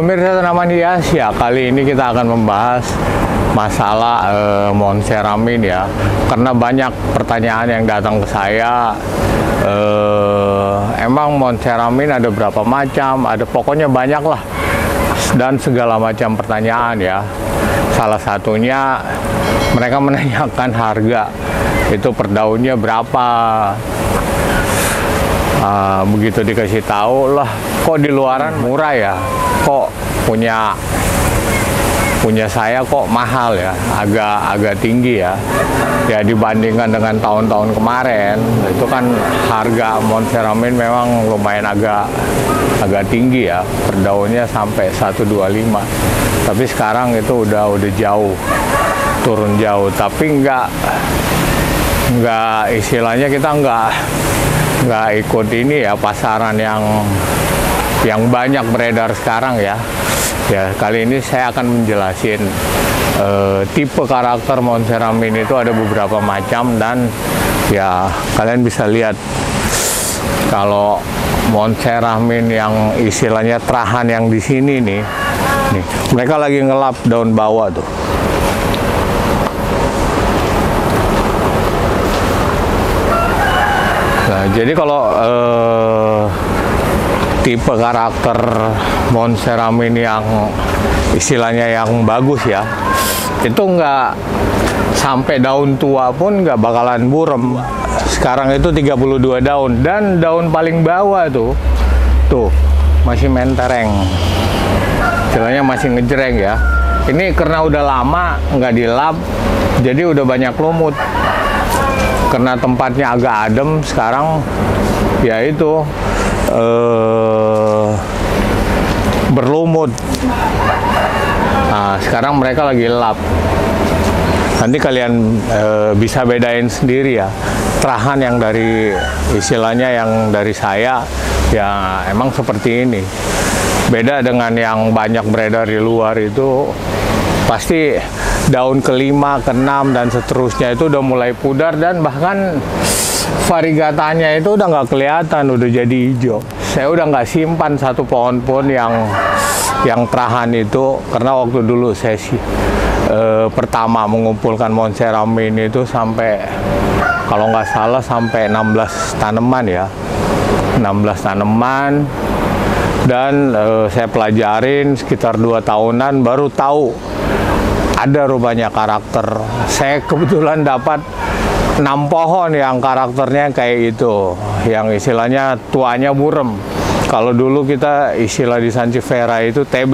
Pemirsa tanaman hias ya, kali ini kita akan membahas masalah Monseramin ya, karena banyak pertanyaan yang datang ke saya. Emang Monseramin ada berapa macam? Ada, pokoknya banyak lah, dan segala macam pertanyaan ya. Salah satunya mereka menanyakan harga, itu per daunnya berapa. Begitu dikasih tahu lah, kok di luaran murah ya, kok punya saya kok mahal ya, agak tinggi ya. Ya dibandingkan dengan tahun-tahun kemarin, itu kan harga Monseramin memang lumayan agak tinggi ya, per daunnya sampai 125. Tapi sekarang itu udah jauh, turun jauh. Tapi nggak istilahnya kita nggak ikut ini ya, pasaran yang banyak beredar sekarang ya. Ya, kali ini saya akan menjelasin tipe karakter Monseramin itu ada beberapa macam, dan ya kalian bisa lihat kalau Monseramin yang istilahnya terahan yang di sini nih, mereka lagi ngelap daun bawah tuh. Nah, jadi kalau tipe karakter Monseramin yang istilahnya yang bagus ya, itu nggak sampai daun tua pun nggak bakalan burem. Sekarang itu 32 daun, dan daun paling bawah tuh masih mentereng, istilahnya masih ngejreng ya. Ini karena udah lama nggak dilap, jadi udah banyak lumut. Karena tempatnya agak adem sekarang, ya itu berlumut. Nah, sekarang mereka lagi lap. Nanti kalian bisa bedain sendiri ya, terahan yang dari istilahnya yang dari saya ya emang seperti ini. Beda dengan yang banyak beredar di luar, itu pasti daun kelima, keenam dan seterusnya itu udah mulai pudar, dan bahkan variegatanya itu udah nggak kelihatan, udah jadi hijau. Saya udah nggak simpan satu pohon pun yang terahan itu, karena waktu dulu saya pertama mengumpulkan Monseramin itu sampai, kalau nggak salah sampai 16 tanaman ya, 16 tanaman. Dan saya pelajarin sekitar 2 tahunan baru tahu ada rupanya karakter. Saya kebetulan dapat 6 pohon yang karakternya kayak itu, yang istilahnya tuanya burem. Kalau dulu kita istilah di Sansevieria itu TB.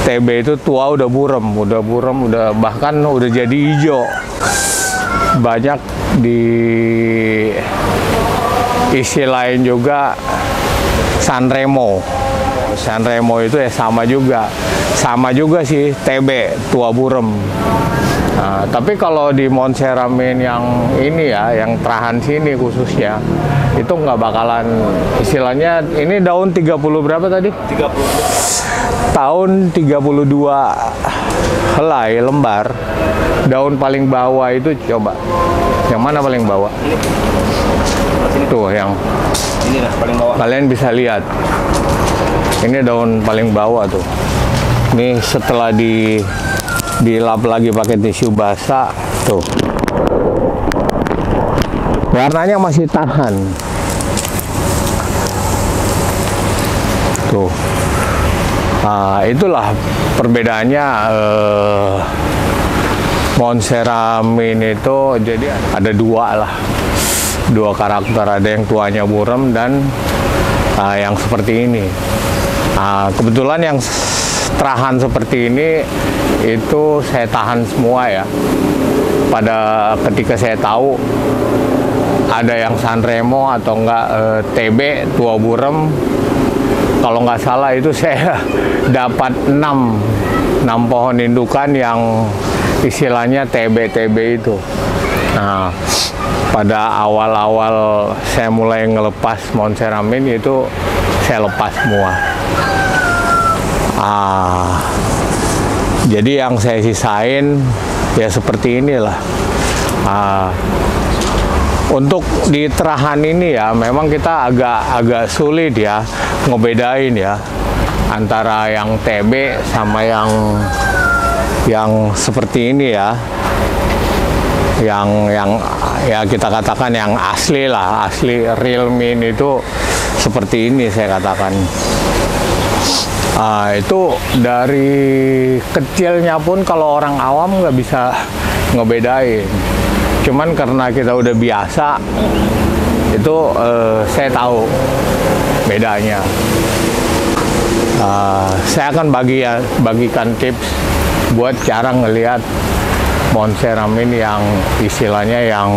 TB itu tua udah burem, udah bahkan udah jadi hijau. Banyak di istilahin juga Sanremo. Sanremo itu ya sama juga sih, TB tua burem. Nah, tapi kalau di Monseramin yang ini ya, yang terahan sini khususnya, itu nggak bakalan, istilahnya ini daun 30 berapa tadi? 30. Tahun 32 helai lembar. Daun paling bawah itu coba. Yang mana paling bawah? Tuh yang ini lah, paling bawah. Kalian bisa lihat. Ini daun paling bawah tuh. Ini setelah dilap lagi pakai tisu basah tuh, warnanya masih tahan tuh. Nah, itulah perbedaannya Monseramin itu. Jadi ada dua karakter, ada yang tuanya burem dan yang seperti ini. Kebetulan yang terahan seperti ini itu saya tahan semua ya. Pada ketika saya tahu ada yang Sanremo atau enggak TB tua burem, kalau nggak salah itu saya dapat 6 pohon indukan yang istilahnya TB itu. Nah, pada awal-awal saya mulai ngelepas Monseramin itu saya lepas semua. Jadi yang saya sisain ya seperti inilah. Untuk di terahan ini ya memang kita agak sulit ya ngebedain ya antara yang TB sama yang seperti ini ya, yang ya kita katakan yang asli lah, asli real mint itu seperti ini saya katakan. Itu dari kecilnya pun kalau orang awam nggak bisa ngebedain. Cuman karena kita udah biasa, itu saya tahu bedanya. Saya akan bagikan tips buat cara ngelihat Monstera Mint yang istilahnya yang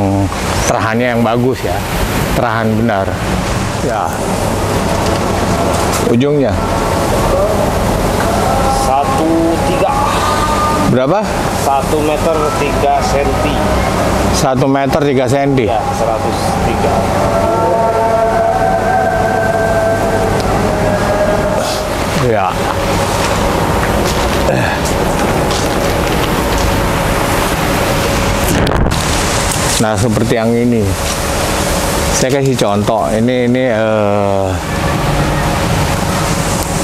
terahannya yang bagus ya, terahan benar. Ya, ujungnya 1,3. berapa? 1 meter 3 senti. 1 meter 3 senti. Ya, 103. Ya. Nah, seperti yang ini. Saya kasih contoh. Ini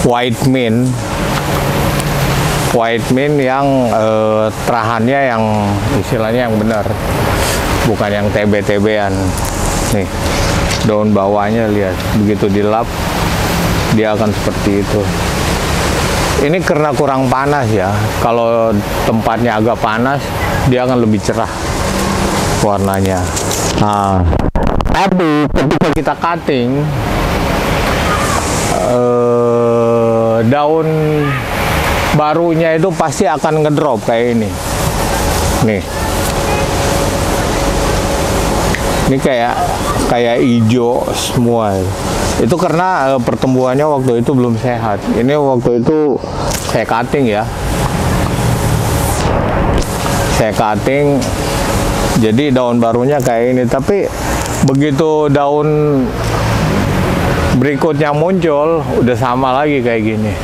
white mint. White mint yang terahannya yang istilahnya yang benar. Bukan yang TB-TB-an. Nih. Daun bawahnya lihat, begitu dilap dia akan seperti itu. Ini karena kurang panas ya. Kalau tempatnya agak panas, dia akan lebih cerah warnanya. Nah, tapi ketika kita cutting, daun barunya itu pasti akan ngedrop kayak ini. Nih, ini kayak hijau semua. Itu karena pertumbuhannya waktu itu belum sehat. Ini waktu itu saya cutting ya. Saya cutting, jadi daun barunya kayak ini. Tapi begitu daun berikutnya muncul, udah sama lagi kayak gini.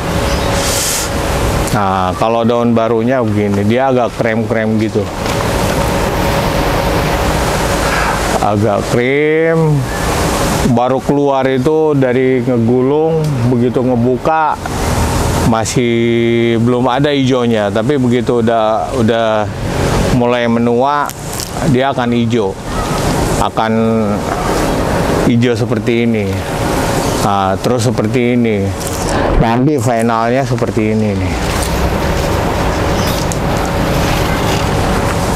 Nah, kalau daun barunya begini, dia agak krem-krem gitu. Agak krim. Baru keluar itu dari ngegulung, begitu ngebuka masih belum ada hijaunya, tapi begitu udah mulai menua, dia akan hijau, seperti ini. Nah, terus seperti ini, nanti finalnya seperti ini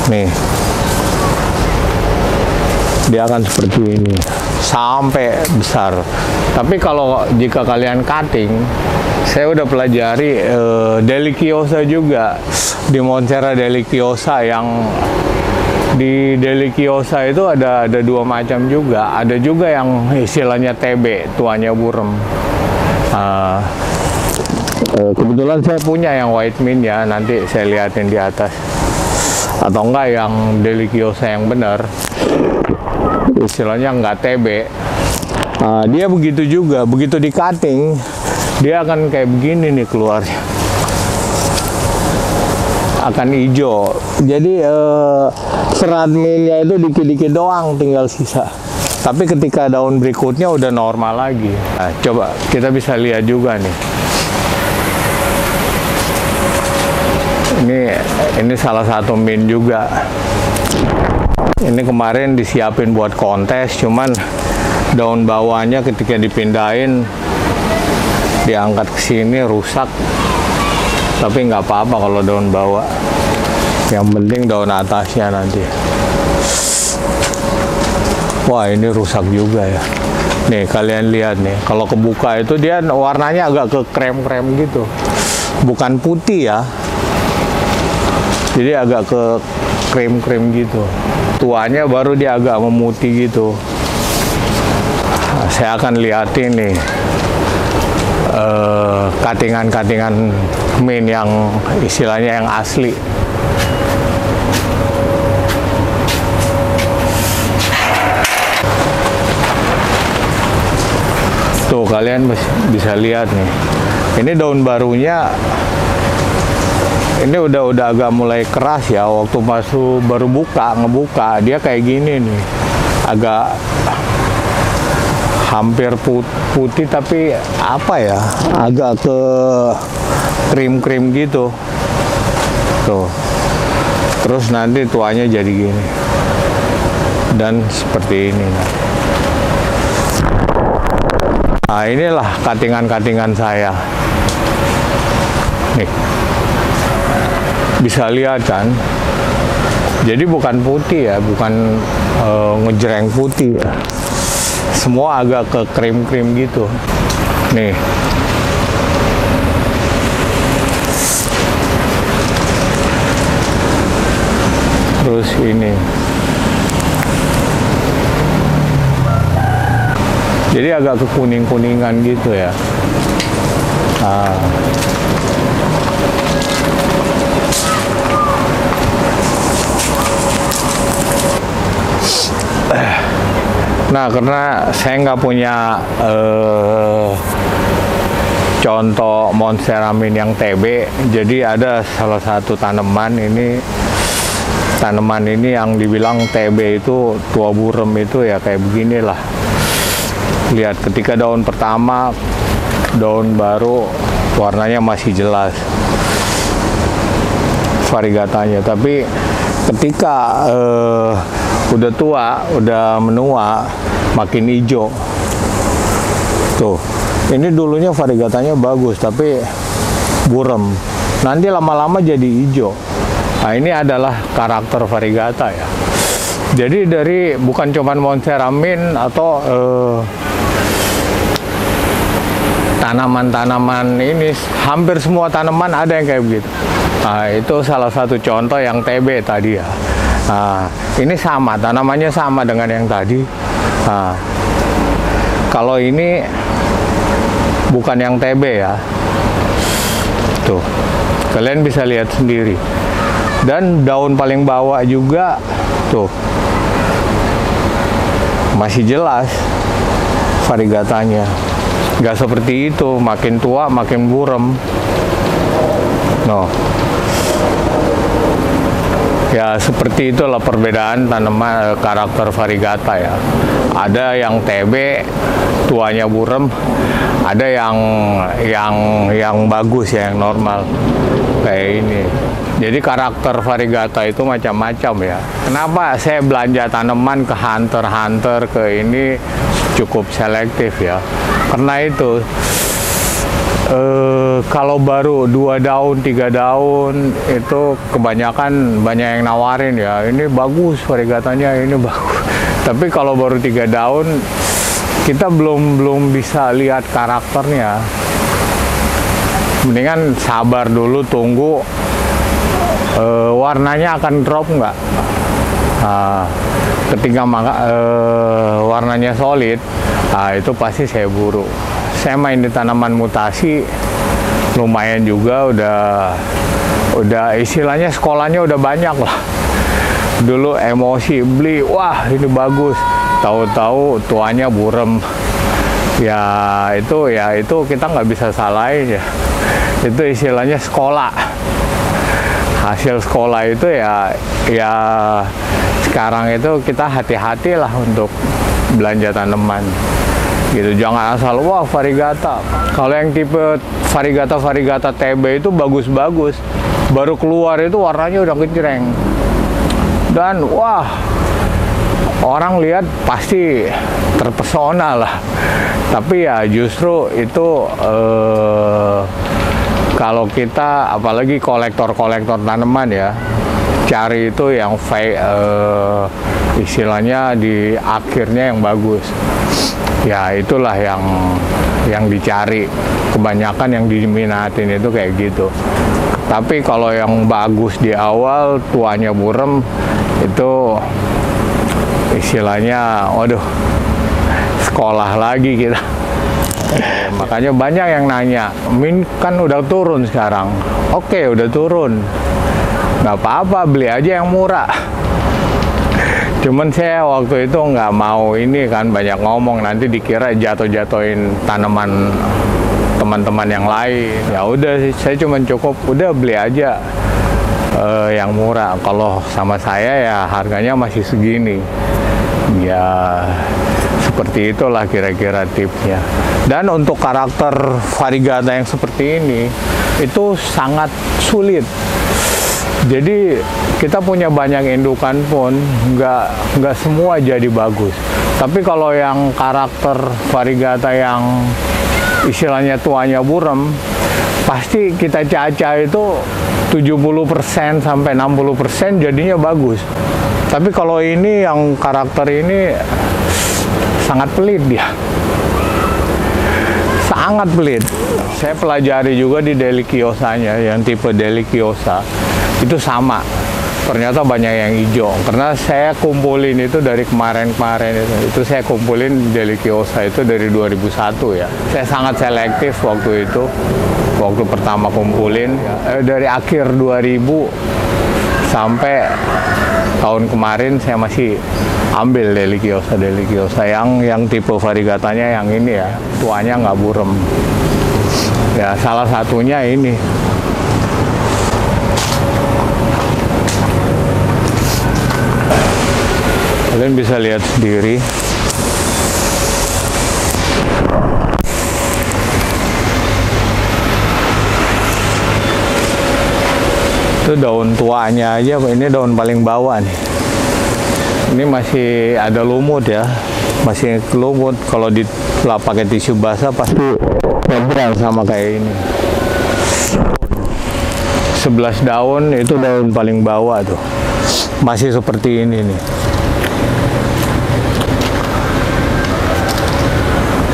nih, dia akan seperti ini sampai besar. Tapi kalau jika kalian cutting, saya udah pelajari deliciosa juga di Monstera deliciosa. Yang di deliciosa itu ada dua macam juga. Ada juga yang istilahnya TB, tuanya burem. Kebetulan saya punya yang white mint ya, nanti saya liatin di atas. Atau enggak yang deliciosa yang benar, istilahnya nggak TB. Dia begitu juga, begitu di cutting dia akan kayak begini nih keluarnya, akan hijau. Jadi serat mintnya itu dikit-dikit doang, tinggal sisa. Tapi ketika daun berikutnya udah normal lagi. Nah, coba kita bisa lihat juga nih. Ini salah satu mint juga. Ini kemarin disiapin buat kontes, cuman daun bawahnya ketika dipindahin, diangkat ke sini rusak. Tapi nggak apa-apa kalau daun bawah. Yang penting daun atasnya nanti. Wah, ini rusak juga ya. Nih, kalian lihat nih, kalau kebuka itu dia warnanya agak ke krem-krem gitu. Bukan putih ya. Jadi agak ke krim-krim gitu. Tuanya baru dia agak memutih gitu. Nah, saya akan liatin nih cuttingan-cuttingan mint yang istilahnya yang asli. Tuh, kalian bisa lihat nih. Ini daun barunya. Ini udah agak mulai keras ya. Waktu baru ngebuka dia kayak gini nih, agak hampir putih tapi apa ya, agak ke krim-krim gitu tuh. Terus nanti tuanya jadi gini dan seperti ini. Nah inilah katingan-katingan saya nih, bisa lihat kan, jadi bukan putih ya, bukan ngejreng putih ya, semua agak ke krim-krim gitu nih. Terus ini, jadi agak ke kuning-kuningan gitu ya. Nah, karena saya nggak punya contoh Monsteramin yang TB, jadi ada salah satu tanaman ini yang dibilang TB itu tua burem itu ya kayak beginilah. Lihat ketika daun pertama, daun baru warnanya masih jelas variegatanya, tapi ketika udah tua, udah menua, makin hijau. Tuh, ini dulunya variegatanya bagus, tapi burem. Nanti lama-lama jadi hijau. Nah, ini adalah karakter variegata ya. Jadi dari bukan cuman Monsteramin atau tanaman-tanaman ini, hampir semua tanaman ada yang kayak begitu. Nah, itu salah satu contoh yang TB tadi ya. Nah, ini sama, tanamannya sama dengan yang tadi. Nah, kalau ini bukan yang TB ya. Tuh, kalian bisa lihat sendiri. Dan daun paling bawah juga, tuh, masih jelas variegatanya. Nggak seperti itu, makin tua makin burem. No. Ya seperti itulah perbedaan tanaman karakter variegata ya. Ada yang TB tuanya burem, ada yang bagus ya, yang normal kayak ini. Jadi karakter variegata itu macam-macam ya. Kenapa saya belanja tanaman ke hunter ke ini cukup selektif ya? Karena itu kalau baru 2 daun, 3 daun itu kebanyakan banyak yang nawarin ya, ini bagus variegatanya, ini bagus. Tapi kalau baru 3 daun kita belum bisa lihat karakternya. Mendingan sabar dulu, tunggu warnanya akan drop nggak. Ketika warnanya solid, itu pasti saya buru. Saya main di tanaman mutasi lumayan juga, udah istilahnya sekolahnya udah banyak lah. Dulu emosi beli, wah ini bagus, tahu-tahu tuanya burem. Ya itu kita nggak bisa salahin ya. Itu istilahnya sekolah. Hasil sekolah itu ya sekarang itu kita hati-hati lah untuk belanja tanaman. Gitu, jangan asal wah variegata. Kalau yang tipe variegata TB itu bagus-bagus, baru keluar itu warnanya udah kejreng dan wah, orang lihat pasti terpesona lah. Tapi ya justru itu kalau kita apalagi kolektor tanaman ya, cari itu yang fake, istilahnya di akhirnya yang bagus. Ya itulah yang dicari. Kebanyakan yang diminatin itu kayak gitu. Tapi kalau yang bagus di awal, tuanya burem, itu istilahnya waduh, sekolah lagi kita. Makanya banyak yang nanya, Min kan udah turun sekarang. Oke, udah turun, nggak apa-apa, beli aja yang murah. Cuman saya waktu itu nggak mau ini kan, banyak ngomong, nanti dikira jatuh-jatuhin tanaman teman-teman yang lain. Ya udah, saya cuman cukup udah beli aja yang murah. Kalau sama saya ya harganya masih segini. Ya Seperti itulah kira-kira tipsnya. Dan untuk karakter Varigata yang seperti ini itu sangat sulit. Jadi kita punya banyak indukan pun nggak semua jadi bagus. Tapi kalau yang karakter Varigata yang istilahnya tuanya burem, pasti kita caca itu 70% sampai 60% jadinya bagus. Tapi kalau ini yang karakter ini sangat pelit dia. Sangat pelit. Saya pelajari juga di Delikiosanya, yang tipe Delikiosa itu sama. Ternyata banyak yang hijau. Karena saya kumpulin itu dari kemarin-kemarin itu saya kumpulin Delikiosa itu dari 2001 ya. Saya sangat selektif waktu itu. Waktu pertama kumpulin dari akhir 2000 sampai tahun kemarin saya masih ambil Delikiosa yang tipe Varigatanya yang ini ya, tuanya nggak burem. Ya salah satunya ini. Kalian bisa lihat sendiri. Itu daun tuanya aja, ini daun paling bawah nih. Ini masih ada lumut ya, masih lumut. Kalau pakai tisu basah pasti nyebrang sama kayak ini. 11 daun itu daun paling bawah tuh, masih seperti ini nih.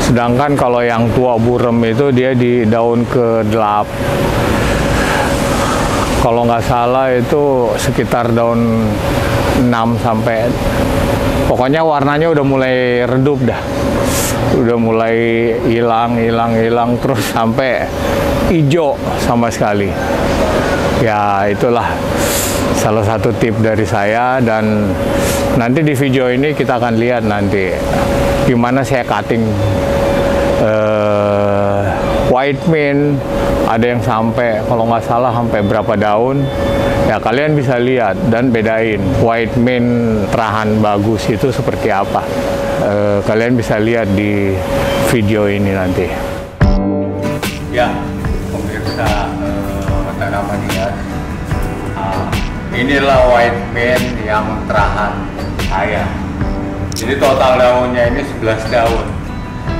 Sedangkan kalau yang tua burem itu dia di daun ke-8. Kalau nggak salah itu sekitar daun 6 sampai, pokoknya warnanya udah mulai redup dah, udah mulai hilang terus sampai hijau sama sekali. Ya itulah salah satu tip dari saya, dan nanti di video ini kita akan lihat nanti gimana saya cutting white mint. Ada yang sampai, kalau nggak salah sampai berapa daun, ya kalian bisa lihat dan bedain white mint terahan bagus itu seperti apa. Kalian bisa lihat di video ini nanti. Ya, pemirsa tanaman hias, inilah white mint yang terahan saya. Jadi total daunnya ini 11 daun.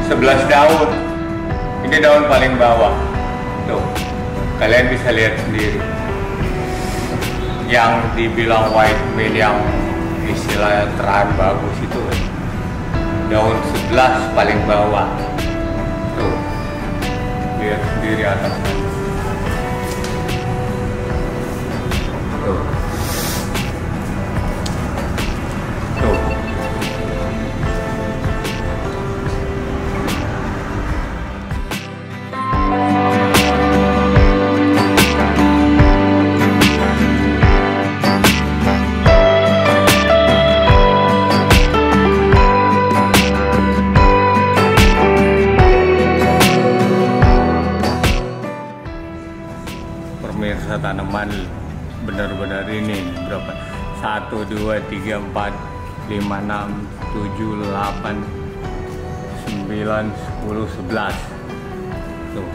11 daun. Ini daun paling bawah. Tuh, kalian bisa lihat sendiri. Yang dibilang white mint yang istilahnya terahan bagus itu daun 11 paling bawah. Tuh, lihat sendiri atasnya. Tuh. Tuh. Pemirsa tanaman benar-benar ini berapa? 1, 2, 3, 4, 5, 6, 7, 8, 9, 10, 11. Tuh.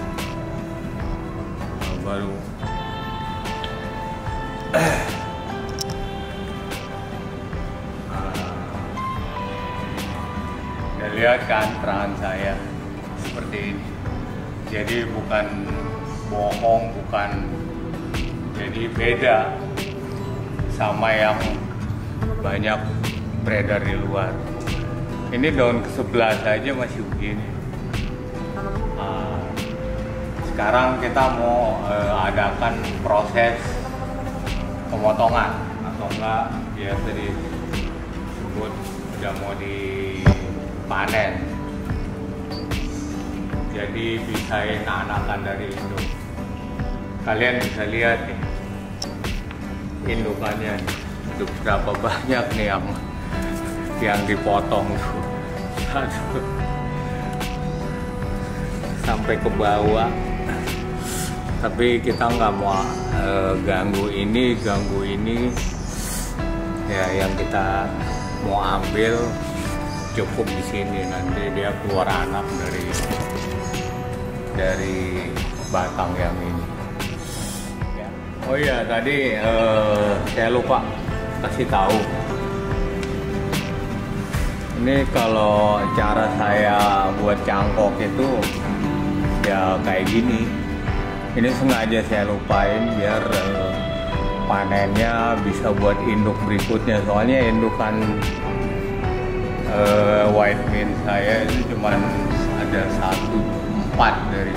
Baru dan lihat kan terahan saya seperti ini. Jadi bukan bohong, bukan, jadi beda sama yang banyak beredar di luar. Ini daun ke-11 aja masih begini. Sekarang kita mau adakan proses pemotongan, atau enggak biasa disebut udah mau dipanen. Jadi bisain anakan dari induk. Kalian bisa lihat nih indukannya nih. Itu berapa banyak nih yang dipotong tuh. Sampai ke bawah. Tapi kita nggak mau ganggu ini. Ya yang kita mau ambil cukup di sini, nanti dia keluar anak dari batang yang ini. Ya. Oh iya, tadi saya lupa kasih tahu. Ini kalau cara saya buat cangkok itu ya kayak gini. Ini sengaja saya lupain biar panennya bisa buat induk berikutnya. Soalnya indukan white mint saya itu cuman ada 1/4 dari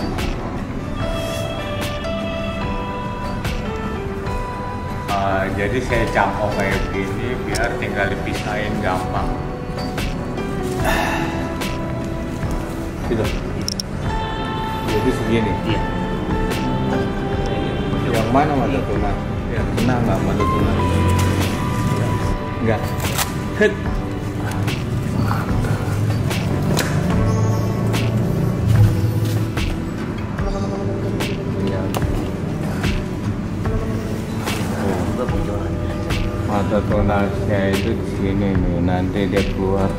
jadi saya cangkok kayak begini biar tinggal dipisahin gampang. Gitu. Jadi segini. Iya. Yang mana mata tunas? Yang kena nggak mata tunas? Enggak. Hit. Mata tunasnya itu di sini nih, nanti dia keluar.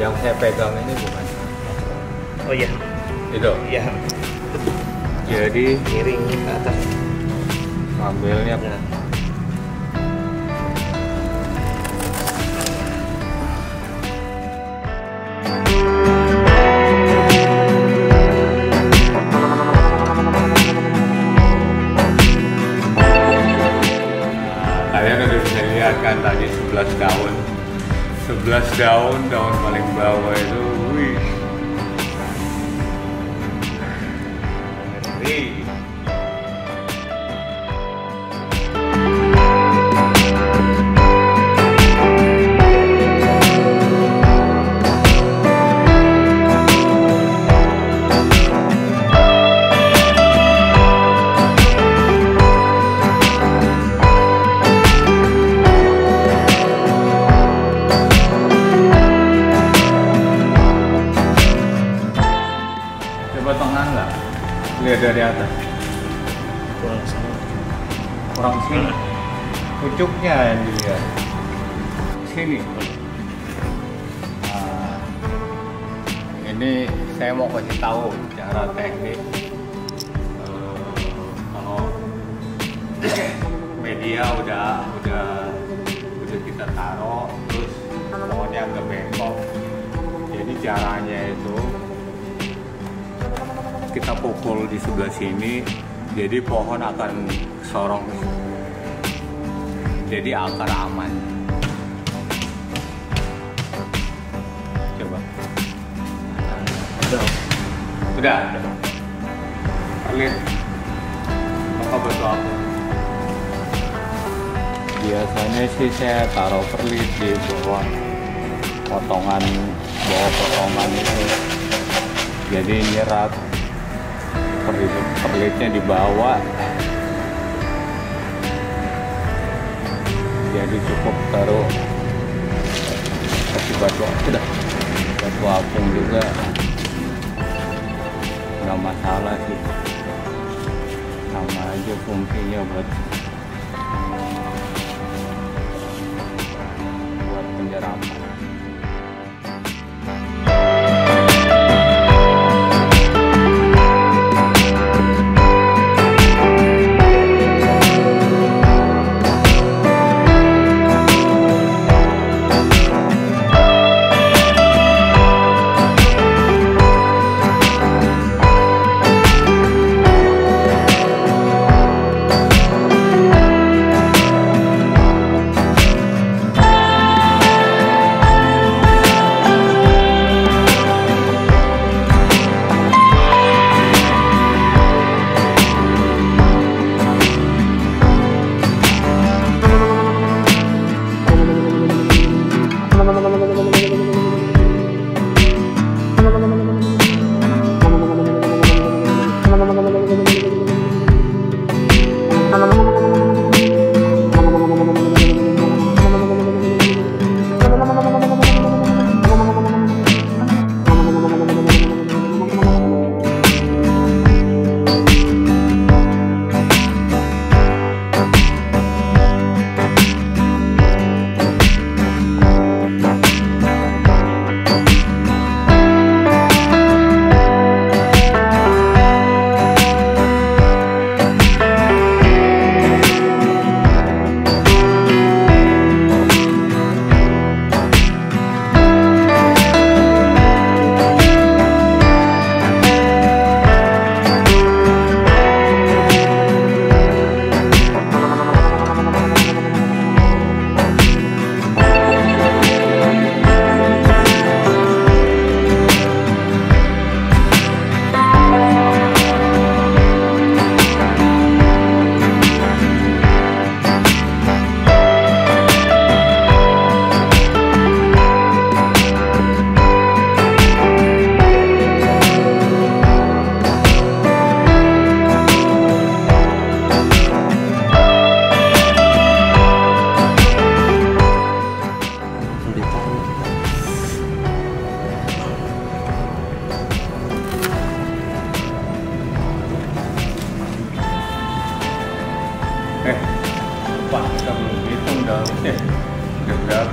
Yang saya pegang ini bukan. Oh iya. Itu. Iya. Jadi Miring ke atas. ambilnya Nah. kalian udah bisa lihat kan tadi 11 daun. 11 daun paling bawah itu, wih. Ngeri. Coba tengah nggak? Lihat dari atas. Kurang sama. Kurang sini. Pucuknya yang dilihat. Sini. Nah, ini saya mau kasih tahu cara teknik. Kalau media udah kita taruh, terus pohonnya agak bengkok. Jadi caranya itu kita pukul di sebelah sini, jadi pohon akan sorong, jadi akar aman. Coba. Udah. Lihat. Apa betul aku? Biasanya sih saya taruh perlit di bawah potongan itu, jadi nyerap. Perlitnya di bawah, jadi cukup taruh kasih batu apung juga nggak masalah sih, sama aja fungsinya buat penyerapan.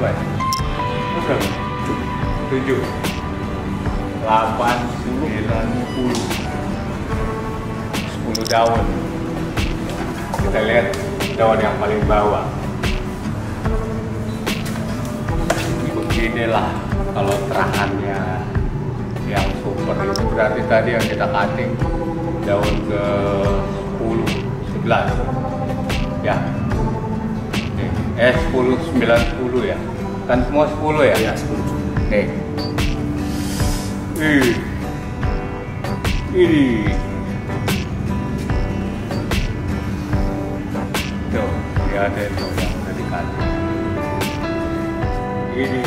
berapa? 7, 8, 9, 10 daun. Kita lihat daun yang paling bawah. Beginilah kalau terahannya yang super itu berarti tadi yang kita cutting daun ke 10, 11 ya. 10, 9, 10 ya. Kan semua 10 ya? Iya, 10. Nih. Ini. Tuh, lihat itu yang udah dikasih. Ini.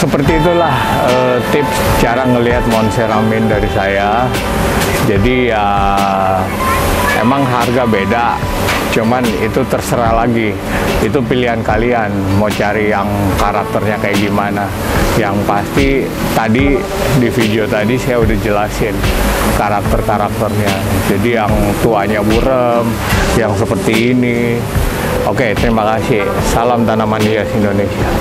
Seperti itulah tips cara ngelihat Monceramin dari saya. Jadi ya emang harga beda, cuman itu terserah lagi. Itu pilihan kalian mau cari yang karakternya kayak gimana. Yang pasti tadi di video tadi saya udah jelasin karakter-karakternya. Jadi yang tuanya burem, yang seperti ini. Oke, terima kasih. Salam tanaman hias Indonesia.